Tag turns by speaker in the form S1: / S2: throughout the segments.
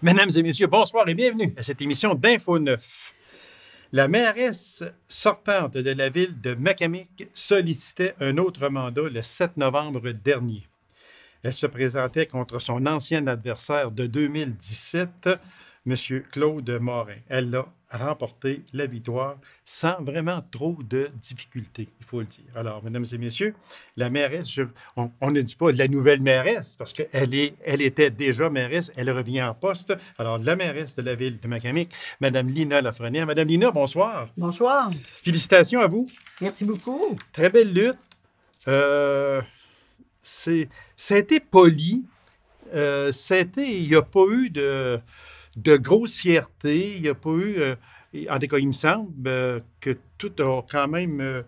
S1: Mesdames et messieurs, bonsoir et bienvenue à cette émission d'Info 9. La mairesse sortante de la ville de Macamic sollicitait un autre mandat le 7 novembre dernier. Elle se présentait contre son ancien adversaire de 2017, M. Claude Morin. Elle a remporté la victoire sans vraiment trop de difficultés, il faut le dire. Alors, mesdames et messieurs, la mairesse, on ne dit pas la nouvelle mairesse, parce qu'elle était déjà mairesse, elle revient en poste. Alors, la mairesse de la ville de Macamic, Mme Lina Lafrenière. Madame Lina, bonsoir.
S2: Bonsoir.
S1: Félicitations à vous.
S2: Merci beaucoup.
S1: Très belle lutte. Ça a été poli. Il n'y a pas eu de grossièreté. Il n'y a pas eu... en tout cas, il me semble que tout a quand même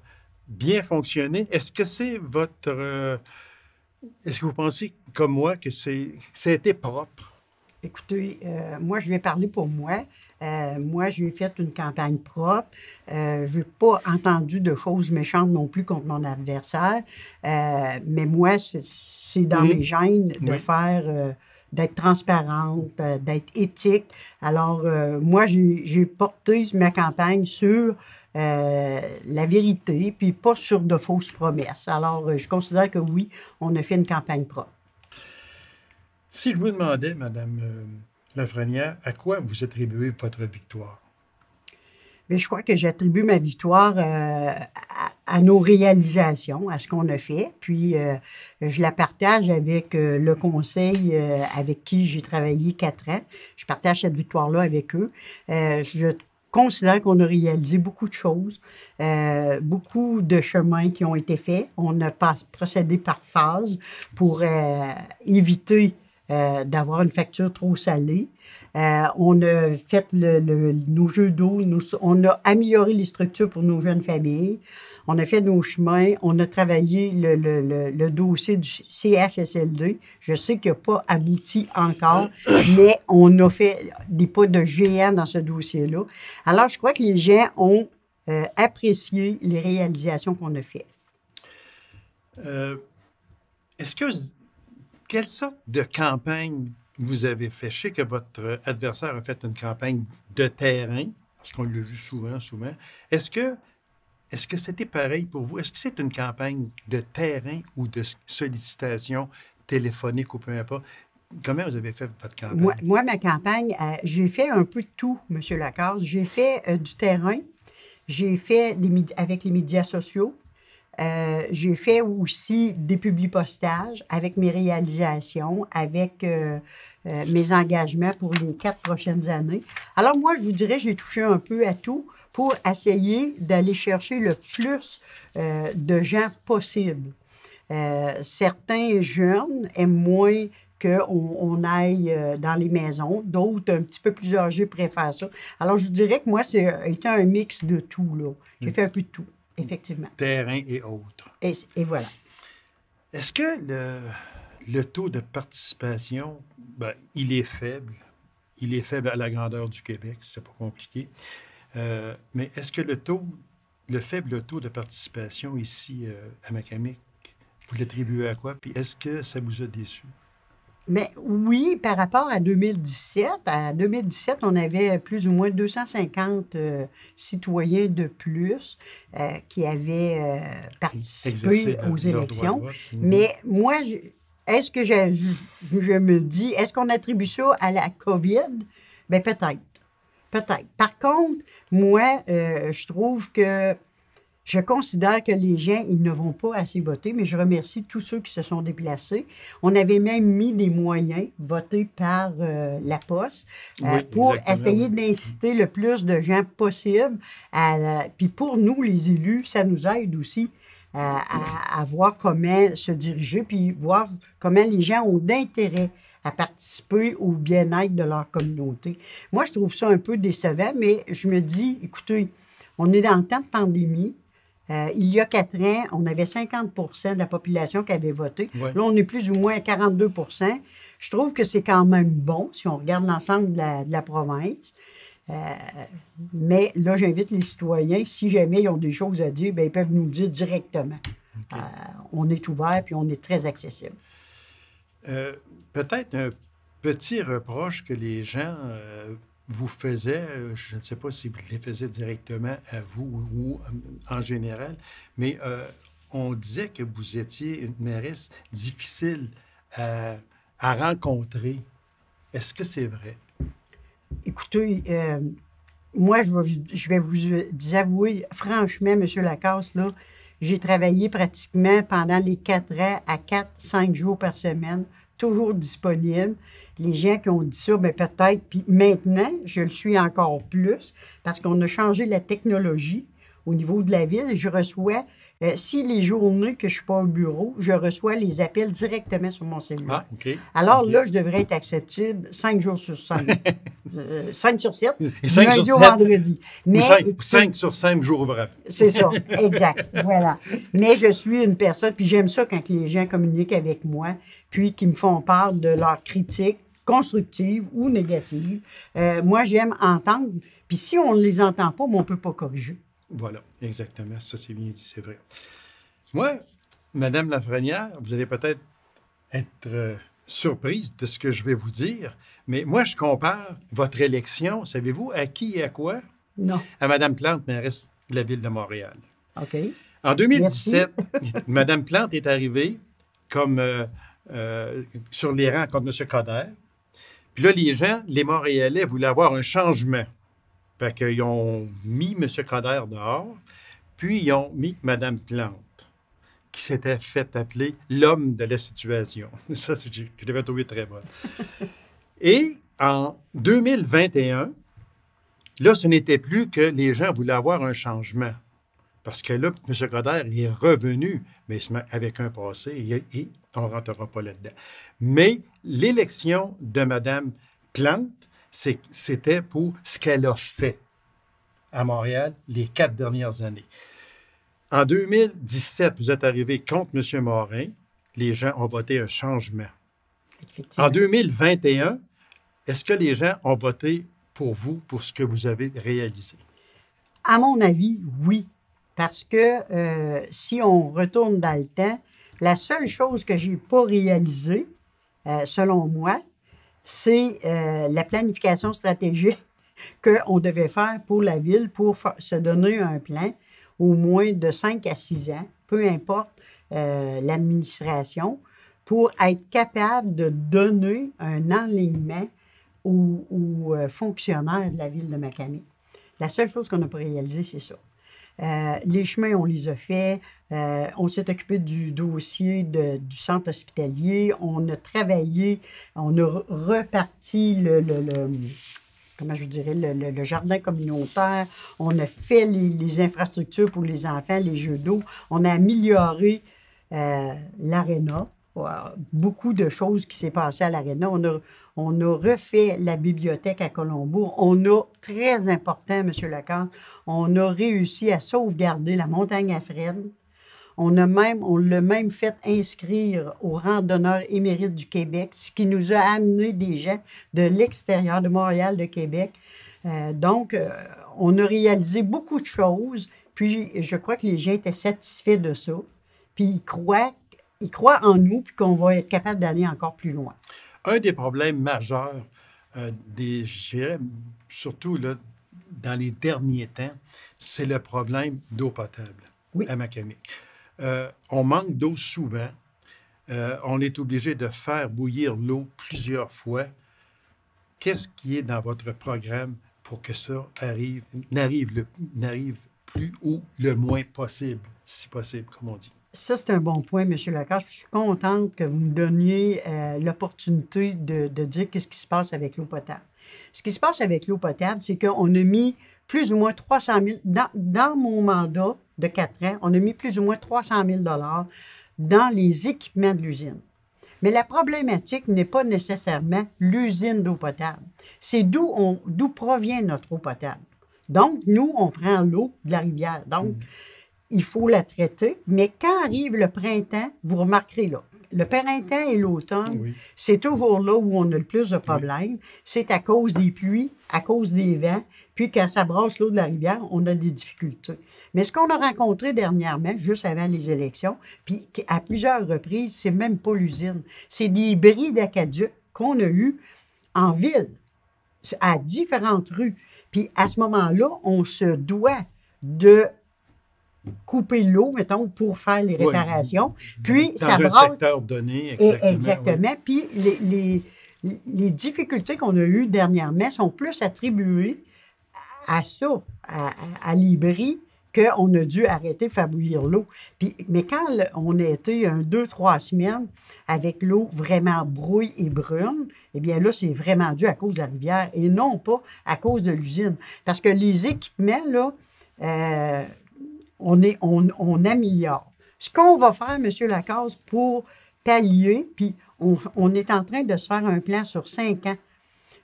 S1: bien fonctionné. Est-ce que c'est votre... est-ce que vous pensez, comme moi, que ça a été propre?
S2: Écoutez, moi, je vais parler pour moi. Moi, j'ai fait une campagne propre. Je n'ai pas entendu de choses méchantes non plus contre mon adversaire. Mais moi, c'est dans mes gènes de faire... d'être transparente, d'être éthique. Alors, moi, j'ai porté ma campagne sur la vérité, puis pas sur de fausses promesses. Alors, je considère que oui, on a fait une campagne propre.
S1: Si je vous demandais, Mme Lafrenière, à quoi vous attribuez votre victoire?
S2: Bien, je crois que j'attribue ma victoire à nos réalisations, à ce qu'on a fait. Puis, je la partage avec le conseil avec qui j'ai travaillé 4 ans. Je partage cette victoire-là avec eux. Je considère qu'on a réalisé beaucoup de choses, beaucoup de chemins qui ont été faits. On a procédé par phase pour éviter d'avoir une facture trop salée. On a fait nos jeux d'eau, on a amélioré les structures pour nos jeunes familles, on a fait nos chemins, on a travaillé le dossier du CHSLD. Je sais qu'il n'a pas abouti encore, mais on a fait des pas de géant dans ce dossier-là. Alors, je crois que les gens ont apprécié les réalisations qu'on a faites.
S1: Quelle sorte de campagne vous avez fait? Je sais que votre adversaire a fait une campagne de terrain, parce qu'on l'a vu souvent. Est-ce que c'était pareil pour vous? Est-ce que c'est une campagne de terrain ou de sollicitation téléphonique ou peu importe? Comment vous avez fait votre campagne?
S2: Moi ma campagne, j'ai fait un peu de tout, M. Lacaze. J'ai fait du terrain, j'ai fait avec les médias sociaux. J'ai fait aussi des publipostages avec mes réalisations, avec mes engagements pour les 4 prochaines années. Alors moi, je vous dirais, j'ai touché un peu à tout pour essayer d'aller chercher le plus de gens possible. Certains jeunes aiment moins qu'on aille dans les maisons. D'autres, un petit peu plus âgés, préfèrent ça. Alors, je vous dirais que moi, c'est été un mix de tout, là. J'ai fait un peu de tout. Effectivement.
S1: Terrain et autres.
S2: Et voilà.
S1: Est-ce que le taux de participation, il est faible. Il est faible à la grandeur du Québec, c'est pas compliqué. Mais est-ce que le faible taux de participation ici à Macamic, vous l'attribuez à quoi? Puis est-ce que ça vous a déçu?
S2: Mais oui, par rapport à 2017. À 2017, on avait plus ou moins 250 citoyens de plus qui avaient participé aux élections. Mais moi, est-ce que je me dis, est-ce qu'on attribue ça à la COVID? Bien, peut-être. Peut-être. Par contre, moi, je trouve que je considère que les gens, ils ne vont pas assez voter, mais je remercie tous ceux qui se sont déplacés. On avait même mis des moyens votés par la Poste pour essayer d'inciter le plus de gens possible. Puis pour nous, les élus, ça nous aide aussi à voir comment se diriger, puis voir comment les gens ont d'intérêt à participer au bien-être de leur communauté. Moi, je trouve ça un peu décevant, mais je me dis, écoutez, on est dans le temps de pandémie. Il y a 4 ans, on avait 50 de la population qui avait voté. Ouais. Là, on est plus ou moins à 42 %. Je trouve que c'est quand même bon si on regarde l'ensemble de la province. Mais là, j'invite les citoyens, si jamais ils ont des choses à dire, bien, ils peuvent nous le dire directement. Okay. On est ouvert puis on est très accessible.
S1: Peut-être petits reproches que les gens vous faisaient, je ne sais pas si vous les faisaient directement à vous ou en général, mais on disait que vous étiez une mairesse difficile à rencontrer. Est-ce que c'est vrai?
S2: Écoutez, moi, je vais vous avouer, franchement, M. Lacasse, là, j'ai travaillé pratiquement pendant les 4 ans à 4-5 jours par semaine, toujours disponible. Les gens qui ont dit ça, bien peut-être, puis maintenant, je le suis encore plus, parce qu'on a changé la technologie au niveau de la ville. Je reçois, si les journées que je ne suis pas au bureau, je reçois les appels directement sur mon cellulaire.
S1: Ah, OK.
S2: Alors
S1: OK.
S2: là, je devrais être accessible 5 jours sur 5. 5 sur 7,
S1: Et 5
S2: lundi
S1: sur
S2: au
S1: 7,
S2: vendredi. Mais,
S1: ou 5 sur 5 jours ouvrables.
S2: c'est ça, exact, voilà. Mais je suis une personne, puis j'aime ça quand les gens communiquent avec moi, puis qu'ils me font part de leurs critiques, constructives ou négatives. Moi, j'aime entendre, puis si on ne les entend pas, on ne peut pas corriger.
S1: Voilà, exactement. Ça, c'est bien dit, c'est vrai. Moi, Madame Lafrenière, vous allez peut-être être surprise de ce que je vais vous dire, mais moi, je compare votre élection, savez-vous, à qui et à quoi?
S2: Non.
S1: À Madame Plante, mairesse de la Ville de Montréal.
S2: OK.
S1: En 2017, Madame Plante est arrivée comme sur les rangs contre M. Coder. Puis là, les gens, les Montréalais, voulaient avoir un changement. Fait qu'ils ont mis M. Coder dehors, puis ils ont mis Mme Plante, qui s'était fait appeler l'homme de la situation. Ça, je l'avais trouvé très bonne. Et en 2021, là, ce n'était plus que les gens voulaient avoir un changement. Parce que là, M. Coder est revenu, mais avec un passé, et on ne rentrera pas là-dedans. Mais l'élection de Mme Plante, c'était pour ce qu'elle a fait à Montréal les 4 dernières années. En 2017, vous êtes arrivé contre M. Morin. Les gens ont voté un changement. En 2021, est-ce que les gens ont voté pour vous, pour ce que vous avez réalisé?
S2: À mon avis, oui. Parce que si on retourne dans le temps, la seule chose que je n'ai pas réalisée, selon moi, c'est la planification stratégique qu'on devait faire pour la ville pour se donner un plan au moins de 5 à 6 ans, peu importe l'administration, pour être capable de donner un enlignement aux fonctionnaires de la ville de Macamé. La seule chose qu'on n'a pas réalisée, c'est ça. Les chemins, on les a faits. On s'est occupé du dossier du centre hospitalier. On a travaillé, on a reparti comment je dirais, le jardin communautaire. On a fait les infrastructures pour les enfants, les jeux d'eau. On a amélioré l'aréna. Beaucoup de choses qui s'est passé à l'aréna. On a refait la bibliothèque à Colombo. On a, très important, M. Lacasse, on a réussi à sauvegarder la montagne à Fred. On l'a même fait inscrire au rang d'honneur émérite du Québec, ce qui nous a amené des gens de l'extérieur de Montréal, de Québec. Donc, on a réalisé beaucoup de choses. Puis, je crois que les gens étaient satisfaits de ça. Puis, ils croient en nous, puis qu'on va être capable d'aller encore plus loin.
S1: Un des problèmes majeurs, je dirais, surtout là, dans les derniers temps, c'est le problème d'eau potable à Macamé. On manque d'eau souvent. On est obligé de faire bouillir l'eau plusieurs fois. Qu'est-ce qui est dans votre programme pour que ça n'arrive plus ou le moins possible, si possible, comme on dit?
S2: Ça, c'est un bon point, M. Lacasse. Je suis contente que vous me donniez l'opportunité de dire qu'est-ce qui se passe avec l'eau potable. Ce qui se passe avec l'eau potable, c'est qu'on a mis plus ou moins 300 000 dans mon mandat de 4 ans, on a mis plus ou moins 300 000 dans les équipements de l'usine. Mais la problématique n'est pas nécessairement l'usine d'eau potable. C'est d'où provient notre eau potable. Donc, nous, on prend l'eau de la rivière. Donc, il faut la traiter. Mais quand arrive le printemps, vous remarquerez là, le printemps et l'automne, c'est toujours là où on a le plus de problèmes. C'est à cause des pluies, à cause des vents. Puis quand ça brasse l'eau de la rivière, on a des difficultés. Mais ce qu'on a rencontré dernièrement, juste avant les élections, puis à plusieurs reprises, c'est même pas l'usine. C'est des bris d'aqueduc qu'on a eu en ville, à différentes rues. Puis à ce moment-là, on se doit de couper l'eau, mettons, pour faire les réparations. Puis
S1: Dans
S2: ça
S1: un
S2: brasse.
S1: secteur donné, exactement.
S2: Exactement. Puis les difficultés qu'on a eues dernièrement sont plus attribuées à ça, à l'Ibri, qu'on a dû arrêter de faire bouillir l'eau. Mais quand on a été 2-3 semaines avec l'eau vraiment brouille et brune, eh bien là, c'est vraiment dû à cause de la rivière et non pas à cause de l'usine. Parce que les équipements, là, on améliore. Ce qu'on va faire, M. Lacasse, pour pallier, puis on est en train de se faire un plan sur 5 ans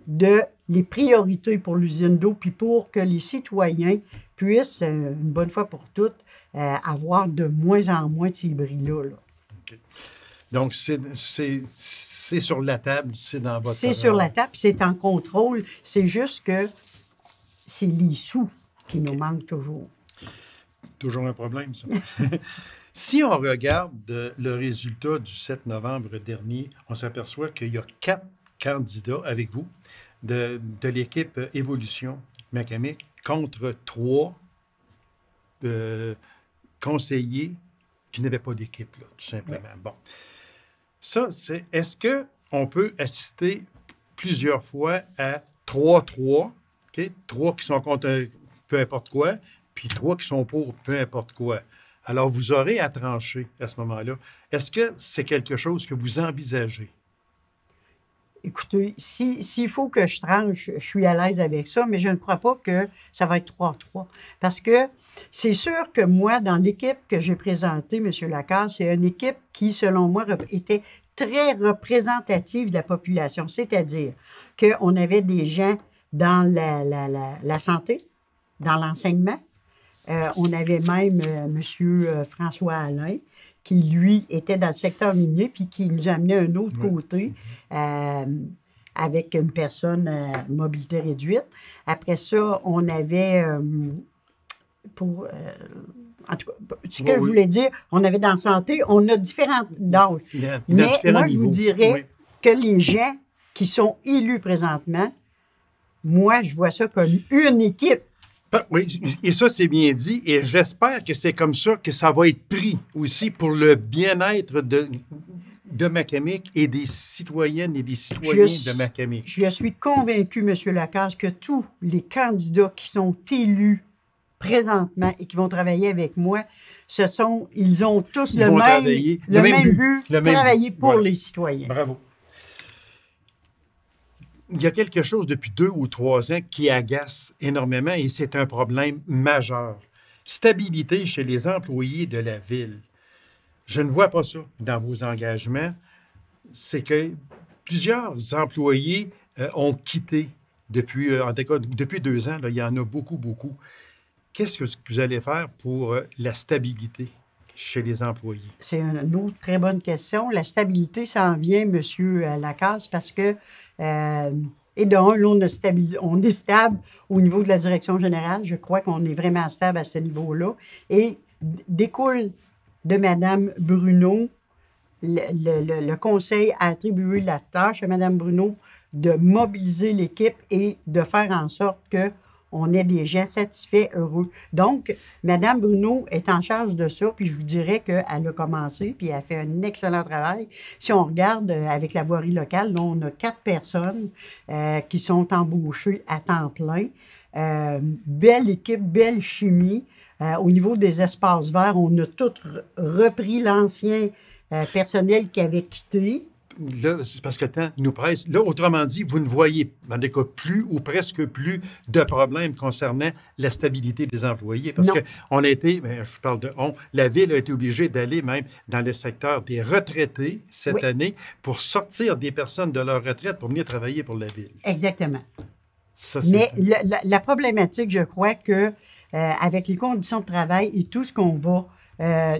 S2: de les priorités pour l'usine d'eau, puis pour que les citoyens puissent, une bonne fois pour toutes, avoir de moins en moins de ces bris-là. Là.
S1: Okay. Donc, c'est sur la table, c'est dans votre...
S2: C'est sur la table, c'est en contrôle. C'est juste que c'est les sous qui nous manquent toujours.
S1: Toujours un problème, ça. Si on regarde le résultat du 7 novembre dernier, on s'aperçoit qu'il y a 4 candidats avec vous de l'équipe Évolution Macamic contre 3 conseillers qui n'avaient pas d'équipe, là, tout simplement. Ouais. Bon. Ça, c'est... Est-ce qu'on peut assister plusieurs fois à 3-3, okay? 3 qui sont contre peu importe quoi, puis 3 qui sont pour peu importe quoi. Alors, vous aurez à trancher à ce moment-là. Est-ce que c'est quelque chose que vous envisagez?
S2: Écoutez, s'il faut que je tranche, je suis à l'aise avec ça, mais je ne crois pas que ça va être 3-3. Parce que c'est sûr que moi, dans l'équipe que j'ai présentée, M. Lacasse, c'est une équipe qui, selon moi, était très représentative de la population. C'est-à-dire qu'on avait des gens dans la santé, dans l'enseignement. On avait même M. François Alain, qui, lui, était dans le secteur minier, puis qui nous amenait un autre côté avec une personne à mobilité réduite. Après ça, on avait, en tout cas, ce que je voulais dire, on avait dans la santé, on a différents âges. Mais moi, je vous dirais que les gens qui sont élus présentement, moi, je vois ça comme une équipe.
S1: Oui, et ça, c'est bien dit. Et j'espère que c'est comme ça que ça va être pris aussi pour le bien-être de Macamic et des citoyennes et des citoyens de Macamic.
S2: Je suis convaincu, M. Lacasse, que tous les candidats qui sont élus présentement et qui vont travailler avec moi, ils ont tous le même but, travailler pour les citoyens.
S1: Bravo. Il y a quelque chose depuis 2 ou 3 ans qui agace énormément et c'est un problème majeur. Stabilité chez les employés de la ville. Je ne vois pas ça dans vos engagements. C'est que plusieurs employés ont quitté depuis, en tout cas, depuis 2 ans. Là, il y en a beaucoup, beaucoup. Qu'est-ce que vous allez faire pour la stabilité chez les employés?
S2: C'est une autre très bonne question. La stabilité, ça en vient, M. Lacasse, parce que, et d'un, là, on est stable au niveau de la direction générale. Je crois qu'on est vraiment stable à ce niveau-là. Et découle de Mme Bruno, le conseil a attribué la tâche à Mme Bruno de mobiliser l'équipe et de faire en sorte que on ait des gens satisfaits, heureux. Donc, Mme Bruno est en charge de ça, puis je vous dirais qu'elle a commencé, puis elle fait un excellent travail. Si on regarde avec la voirie locale, là, on a 4 personnes qui sont embauchées à temps plein. Belle équipe, belle chimie. Au niveau des espaces verts, on a tout repris l'ancien personnel qui avait quitté.
S1: Là, c'est parce que le temps nous presse. Là, autrement dit, vous ne voyez, en tout cas, plus ou presque plus de problèmes concernant la stabilité des employés. Parce qu'on a été, je parle de on, la Ville a été obligée d'aller même dans le secteur des retraités cette année pour sortir des personnes de leur retraite pour venir travailler pour la Ville.
S2: Exactement.
S1: Ça,
S2: mais la problématique, je crois que avec les conditions de travail et tout ce qu'on va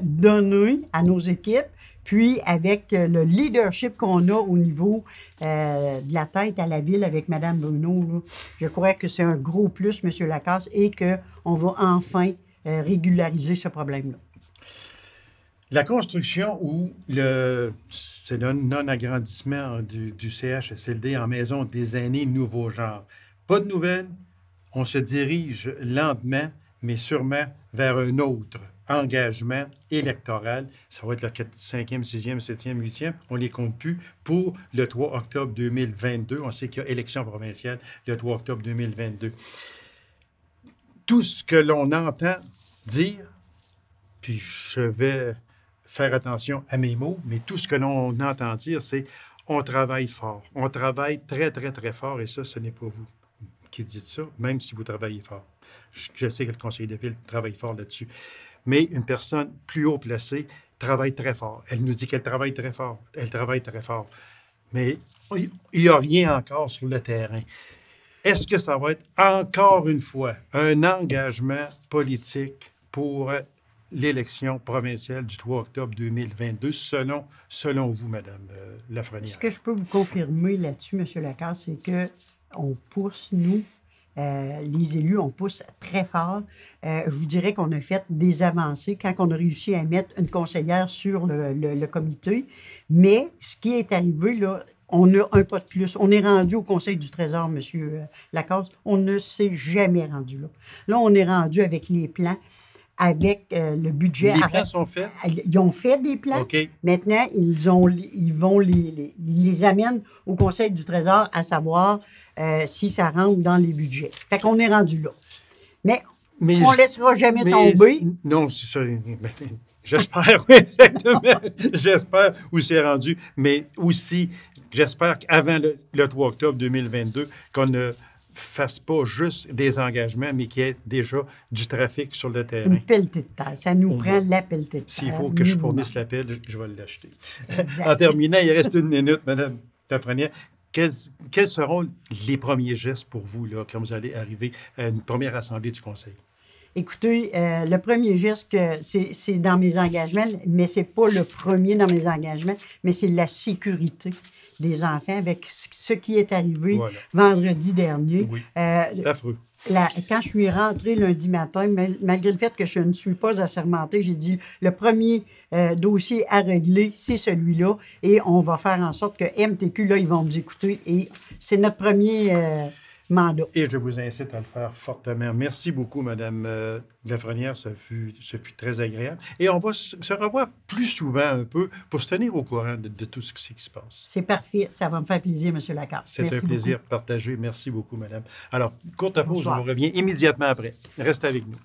S2: donner à nos équipes, puis avec le leadership qu'on a au niveau de la tête à la Ville avec Mme Bruno, là, je crois que c'est un gros plus, M. Lacasse, et qu'on va enfin régulariser ce problème-là.
S1: La construction ou c'est le non-agrandissement du CHSLD en maison des aînés nouveau genre. Pas de nouvelles, on se dirige lentement, mais sûrement vers un autre engagement électoral. Ça va être le 5e, 6e, 7e, 8e. On ne les compte plus pour le 3 octobre 2022. On sait qu'il y a élection provinciale le 3 octobre 2022. Tout ce que l'on entend dire, puis je vais faire attention à mes mots, mais tout ce que l'on entend dire, c'est on travaille fort. On travaille très, très, très fort, et ça, ce n'est pas vous qui dites ça, même si vous travaillez fort. Je sais que le conseiller de ville travaille fort là-dessus. Mais une personne plus haut placée travaille très fort. Elle nous dit qu'elle travaille très fort. Elle travaille très fort. Mais il n'y a rien encore sur le terrain. Est-ce que ça va être encore une fois un engagement politique pour l'élection provinciale du 3 octobre 2022, selon vous, Mme Lafrenière?
S2: Ce que je peux vous confirmer là-dessus, M. Lacasse, c'est qu'on pousse, nous, les élus, on pousse très fort. Je vous dirais qu'on a fait des avancées quand on a réussi à mettre une conseillère sur le comité. Mais ce qui est arrivé, là, on a un pas de plus. On est rendu au Conseil du Trésor, M. Lacasse. On ne s'est jamais rendu là. Là, on est rendu avec les plans, avec le budget.
S1: Les plans sont faits?
S2: Ils ont fait des plans.
S1: OK.
S2: Maintenant, les amènent au Conseil du Trésor à savoir si ça rentre dans les budgets. Fait qu'on est rendu là. Mais on ne laissera jamais tomber.
S1: Non, c'est ça. J'espère, oui, exactement. J'espère où c'est rendu. Mais aussi, j'espère qu'avant le 3 octobre 2022, qu'on ne fasse pas juste des engagements, mais qu'il y ait déjà du trafic sur le terrain.
S2: Une pelletée de terre. Ça nous prend la pelletée de terre.
S1: S'il faut que je fournisse la pelle, je vais l'acheter. En terminant, il reste une minute, Mme Lafrenière. Quels seront les premiers gestes pour vous, là, quand vous allez arriver à une première assemblée du Conseil?
S2: Écoutez, le premier geste, c'est dans mes engagements, mais ce n'est pas le premier dans mes engagements, mais c'est la sécurité des enfants avec ce qui est arrivé vendredi dernier.
S1: Oui, affreux.
S2: Quand je suis rentrée lundi matin, malgré le fait que je ne suis pas assermentée, j'ai dit le premier dossier à régler, c'est celui-là, et on va faire en sorte que MTQ, là, ils vont nous écouter, et c'est notre premier mandat.
S1: Et je vous incite à le faire fortement. Merci beaucoup, Mme Lafrenière. Ça fut très agréable. Et on va se revoir plus souvent un peu pour se tenir au courant de tout ce qui se passe.
S2: C'est parfait. Ça va me faire plaisir, M. Lacasse.
S1: C'est un plaisir partagé. Merci beaucoup, Madame. Alors, courte pause, je vous reviens immédiatement après. Restez avec nous.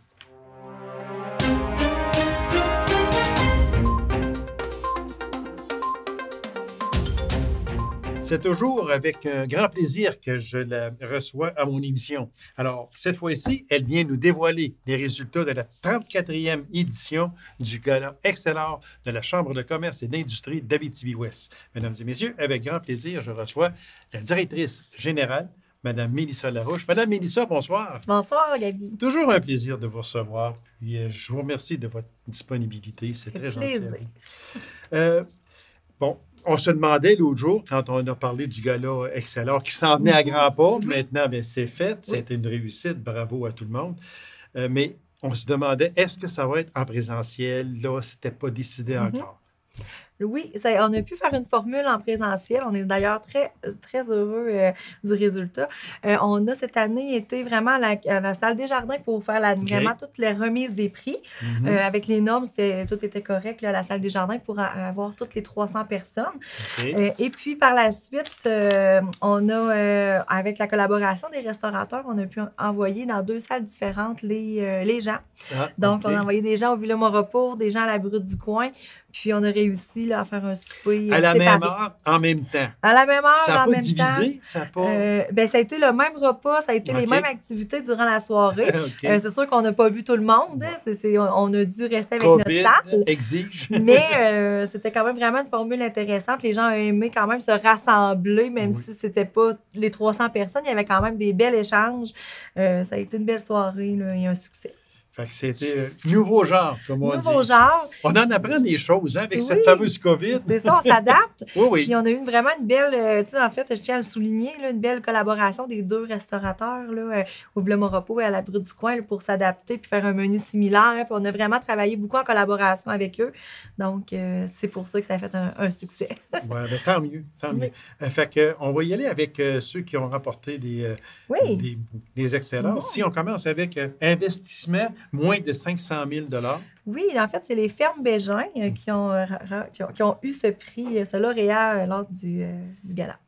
S1: C'est toujours avec un grand plaisir que je la reçois à mon émission. Alors, cette fois-ci, elle vient nous dévoiler les résultats de la 34e édition du Gala Excellor de la Chambre de commerce et d'industrie d'Abitibi-Ouest. Mesdames et messieurs, avec grand plaisir, je reçois la directrice générale, Mme Mélissa Larouche. Madame Mélissa, bonsoir.
S3: Bonsoir, Gaby.
S1: Toujours un plaisir de vous recevoir. Puis, je vous remercie de votre disponibilité. C'est très gentil. Bon, on se demandait l'autre jour, quand on a parlé du Gala Excellor, qui s'en venait à grands pas. Maintenant, bien, c'est fait. C'était une réussite. Bravo à tout le monde. Mais on se demandait, est-ce que ça va être en présentiel? Là, c'était pas décidé encore.
S3: Oui, on a pu faire une formule en présentiel. On est d'ailleurs très, très heureux du résultat. On a cette année été vraiment à la salle des jardins pour faire vraiment toutes les remises des prix. Avec les normes, tout était correct là, à la salle des jardins pour avoir toutes les 300 personnes. Et puis, par la suite, on a, avec la collaboration des restaurateurs, on a pu envoyer dans 2 salles différentes les gens. Donc, on a envoyé des gens au Villa Maurepas, des gens à la Brute du Coin. Puis, on a réussi là, à faire un souper
S1: à la même heure, en même temps.
S3: À la même heure,
S1: ça
S3: en même
S1: divisé,
S3: temps.
S1: Ça n'a pas...
S3: ça a été le même repas, ça a été les mêmes activités durant la soirée. C'est sûr qu'on n'a pas vu tout le monde. Hein, on a dû rester avec notre salle.
S1: Exige.
S3: Mais c'était quand même vraiment une formule intéressante. Les gens ont aimé quand même se rassembler, même si ce n'était pas les 300 personnes. Il y avait quand même des bels échanges. Ça a été une belle soirée là, et un succès.
S1: Fait que c'était nouveau genre, comme on dit.
S3: Nouveau genre.
S1: On en apprend des choses avec
S3: Oui,
S1: cette fameuse COVID.
S3: C'est ça, on s'adapte.
S1: Oui, oui.
S3: Puis on a eu vraiment une belle, tu sais, en fait, je tiens à le souligner, là, une belle collaboration des deux restaurateurs, là, au Villa Maurepas et à la Brue du Coin, là, pour s'adapter puis faire un menu similaire. Puis on a vraiment travaillé beaucoup en collaboration avec eux. Donc, c'est pour ça que ça a fait un succès.
S1: Ouais, ben, tant mieux, tant mieux. Fait que, on va y aller avec ceux qui ont rapporté des excellences. Si on commence avec investissement, moins de 500 000 $.
S3: Oui, en fait, c'est les fermes Bégin qui ont eu ce prix, ce lauréat lors du gala.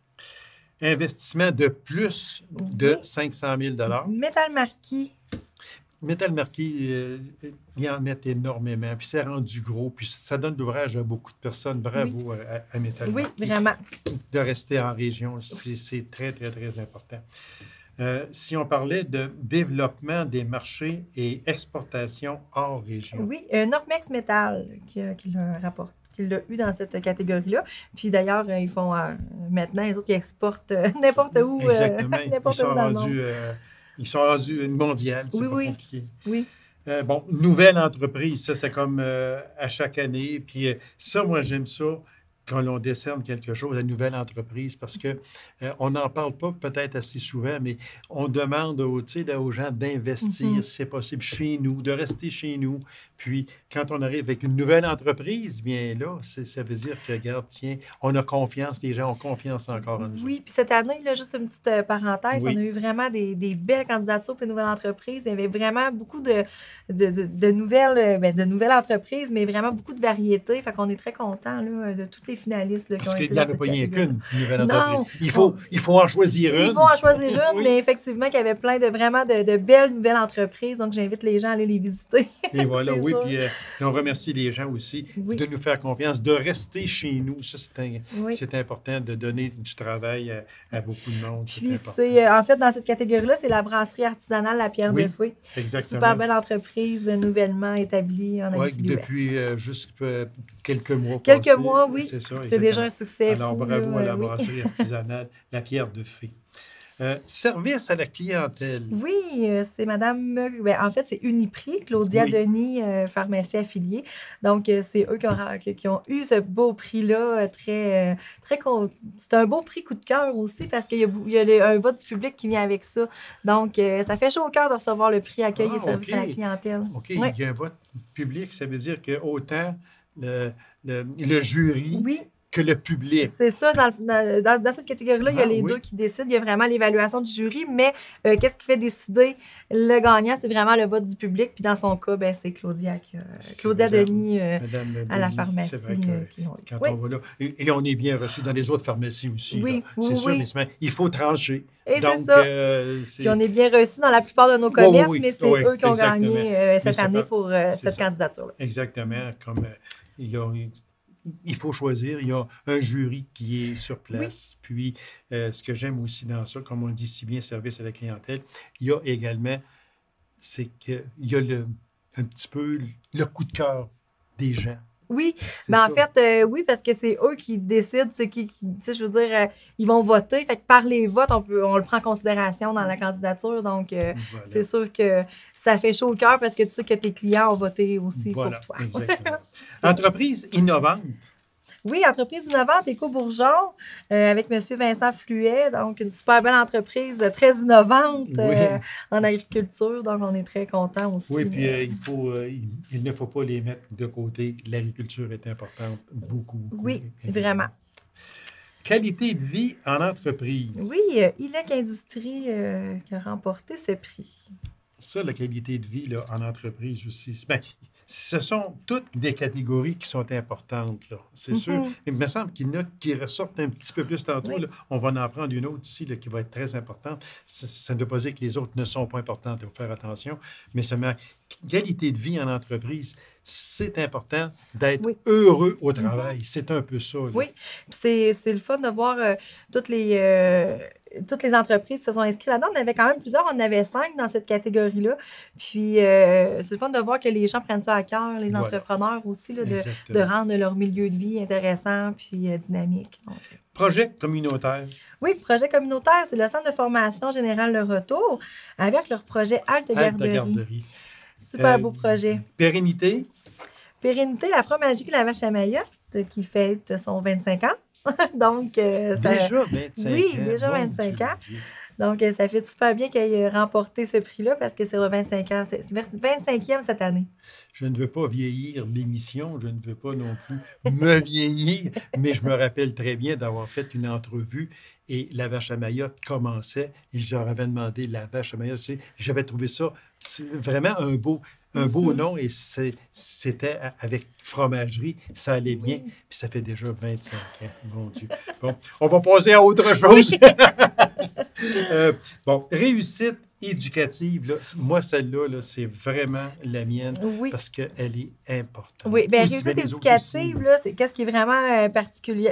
S1: Investissement de plus de 500 000 $.
S3: Métal Marquis.
S1: Métal Marquis, ils en mettent énormément, puis c'est rendu gros, puis ça donne l'ouvrage à beaucoup de personnes. Bravo à Métal Marquis.
S3: Oui, vraiment.
S1: De rester en région, c'est très, très, très important. Si on parlait de développement des marchés et exportation hors région.
S3: Oui, Normex Metal qui l'a eu dans cette catégorie-là. Puis d'ailleurs, ils font maintenant, les autres, ils exportent n'importe où.
S1: Exactement.
S3: N'importe où dans le monde.
S1: Ils sont rendus mondial, c'est pas compliqué.
S3: Oui.
S1: Bon, nouvelle entreprise, ça, c'est comme à chaque année. Puis ça, moi, j'aime ça. Quand l'on décerne quelque chose, la nouvelle entreprise, parce que on n'en parle pas peut-être assez souvent, mais on demande aux gens d'investir, si c'est possible, chez nous, de rester chez nous. Puis, quand on arrive avec une nouvelle entreprise, bien là, ça veut dire que, regarde, tiens, on a confiance, les gens ont confiance encore en nous.
S3: Oui, puis cette année, là, juste une petite parenthèse, on a eu vraiment des belles candidatures pour les nouvelles entreprises. Il y avait vraiment beaucoup de nouvelles entreprises, mais vraiment beaucoup de variétés. Fait qu'on est très contents de toutes les finalistes. Là,
S1: parce
S3: qu'il
S1: n'y en a pas rien qu'une nouvelle
S3: non,
S1: entreprise. Il faut en choisir une.
S3: Il faut en choisir une, mais effectivement, qu'il y avait plein de belles nouvelles entreprises. Donc, j'invite les gens à aller les visiter.
S1: Et voilà, oui. Puis on remercie les gens aussi de nous faire confiance, de rester chez nous. Ça, c'est important de donner du travail à beaucoup de monde.
S3: Puis, en fait, dans cette catégorie-là, c'est la brasserie artisanale La Pierre de Fouet.
S1: Exactement.
S3: Super belle entreprise, nouvellement établie en Abitibi-Ouest.
S1: Depuis juste quelques mois.
S3: Quelques mois, oui.
S1: C'est ça.
S3: C'est déjà un succès.
S1: Alors, bravo à la brasserie artisanale La Pierre de Fouet. Service à la clientèle.
S3: Oui, c'est Madame... en fait, c'est Uniprix, Claudia Denis, pharmacie affiliée. Donc, c'est eux qui ont eu ce beau prix-là. C'est un beau prix coup de cœur aussi parce qu'il y a un vote du public qui vient avec ça. Donc, ça fait chaud au cœur de recevoir le prix Accueil et service à la clientèle.
S1: OK, il y a un vote public. Ça veut dire que autant le jury... que le public.
S3: C'est ça. Dans cette catégorie-là, il y a les deux qui décident. Il y a vraiment l'évaluation du jury, mais qu'est-ce qui fait décider le gagnant? C'est vraiment le vote du public. Puis dans son cas, c'est Claudia Denis à la pharmacie.
S1: C'est vrai que quand on va là, et on est bien reçu dans les autres pharmacies aussi.
S3: Oui,
S1: c'est sûr, mais il faut trancher.
S3: Et
S1: donc,
S3: c'est ça. Puis on est bien reçu dans la plupart de nos commerces, mais c'est eux qui ont gagné cette année pour cette candidature-là.
S1: Exactement. Comme il faut choisir. Il y a un jury qui est sur place. Puis, ce que j'aime aussi dans ça, comme on le dit si bien, service à la clientèle, il y a également, c'est qu'il y a un petit peu le coup de cœur des gens.
S3: Oui, mais en fait, oui, parce que c'est eux qui décident, je veux dire, ils vont voter. Fait que par les votes, on le prend en considération dans la candidature. Donc, c'est sûr que ça fait chaud au cœur parce que tu sais que tes clients ont voté aussi pour toi.
S1: Exactement. Entreprise innovante.
S3: Oui, entreprise innovante, Éco-Bourgeon, avec M. Vincent Fluet. Donc, une super belle entreprise, très innovante en agriculture. Donc, on est très contents aussi.
S1: Oui, puis il ne faut pas les mettre de côté. L'agriculture est importante, beaucoup.
S3: Oui, vraiment.
S1: Qualité de vie en entreprise.
S3: Oui, ILEC Industrie qui a remporté ce prix.
S1: Ça, la qualité de vie là, en entreprise aussi. Ce sont toutes des catégories qui sont importantes, là. C'est sûr. Il me semble qu'il y en a qui ressortent un petit peu plus tantôt. Là. On va en prendre une autre ici là, qui va être très importante. Ça ne veut pas dire que les autres ne sont pas importantes. Il faut faire attention. Mais la qualité de vie en entreprise, c'est important d'être heureux au travail. C'est un peu ça. Là.
S3: Oui. C'est le fun de voir toutes les entreprises qui se sont inscrites là-dedans. On avait quand même plusieurs. On en avait 5 dans cette catégorie-là. Puis, c'est le fun de voir que les gens prennent ça à cœur, les entrepreneurs aussi, là, de rendre leur milieu de vie intéressant puis dynamique. Donc,
S1: projet communautaire.
S3: Oui, projet communautaire, c'est le Centre de formation générale Le Retour avec leur projet Halte Garderie. Super beau projet.
S1: Pérennité.
S3: Pérennité, la fromagerie La Vache à Mayotte, qui fête son 25 ans. Donc, ça...
S1: Déjà 25
S3: oui,
S1: ans.
S3: déjà
S1: Mon
S3: 25
S1: Dieu,
S3: ans.
S1: Dieu.
S3: Donc, ça fait super bien qu'elle ait remporté ce prix-là parce que c'est le 25 ans. C'est 25e cette année.
S1: Je ne veux pas vieillir l'émission, je ne veux pas non plus me vieillir, mais je me rappelle très bien d'avoir fait une entrevue et La Vache à Mayotte commençait et je leur avais demandé La Vache à Mayotte. Tu sais, j'avais trouvé ça vraiment un beau nom et c'était avec fromagerie, ça allait bien, puis ça fait déjà 25 ans, mon Dieu. Bon, on va passer à autre chose. Bon, réussite éducative, là, moi, celle-là, là, c'est vraiment la mienne
S3: Oui.
S1: parce qu'elle est importante.
S3: Oui, bien,
S1: Aussi bien
S3: réussite
S1: les autres aussi.
S3: éducative, là, c'est qu'est-ce qui est vraiment particulier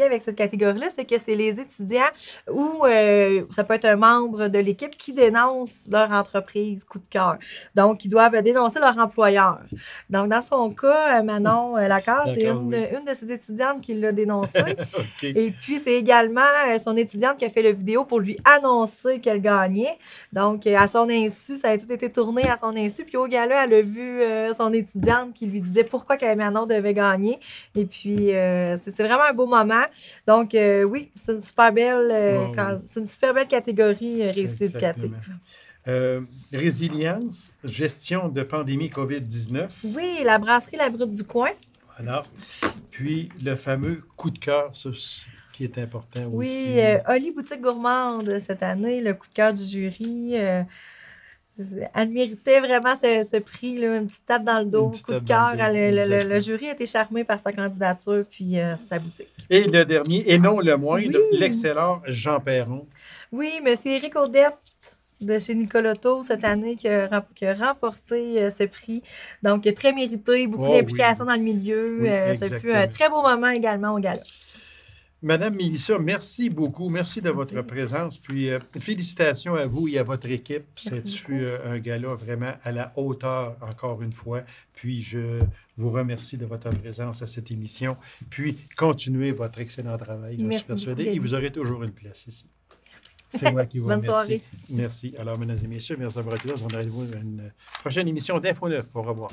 S3: avec cette catégorie-là, c'est que c'est les étudiants ou ça peut être un membre de l'équipe qui dénonce leur entreprise coup de cœur. Donc, ils doivent dénoncer leur employeur. Donc, dans son cas, Manon Lacasse, c'est
S1: D'accord,
S3: une de ses étudiantes qui l'a dénoncé.
S1: OK.
S3: Et puis, c'est également son étudiante qui a fait la vidéo pour lui annoncer qu'elle gagnait. Donc, à son insu, ça a tout été tourné à son insu. Puis, au gala, elle a vu son étudiante qui lui disait pourquoi Manon devait gagner. Et puis, c'est vraiment un beau moment. Donc, oui, c'est une super belle, c'est une super belle catégorie réussite
S1: Exactement.
S3: éducative.
S1: Résilience, gestion de pandémie COVID-19.
S3: Oui, la brasserie La Brute du Coin.
S1: Voilà. Puis, le fameux coup de cœur, ça, qui est important
S3: Oui,
S1: aussi.
S3: Oli Boutique Gourmande cette année, le coup de cœur du jury. Elle méritait vraiment ce prix, là, une petite tape dans le dos, coup de cœur. Le jury a été charmé par sa candidature puis sa boutique.
S1: Et le dernier, et non le moindre, l'excellent Jean Perron.
S3: Oui, M. Éric Audette de chez Nicolotto cette année qui a remporté ce prix. Donc, très mérité, beaucoup d'implication dans le milieu.
S1: Oui,
S3: ça fut un très beau moment également au gala.
S1: Madame Mélissa, merci beaucoup. Merci de votre présence. Puis, félicitations à vous et à votre équipe. Ça fut un gala vraiment à la hauteur, encore une fois. Puis, je vous remercie de votre présence à cette émission. Puis, continuez votre excellent travail. Je suis persuadé. Et vous aurez toujours une place ici. C'est moi qui vous remercie.
S3: Bonne soirée.
S1: Merci. Alors, mesdames et messieurs, merci d'avoir été là. On arrive à une prochaine émission d'Info 9. Au revoir.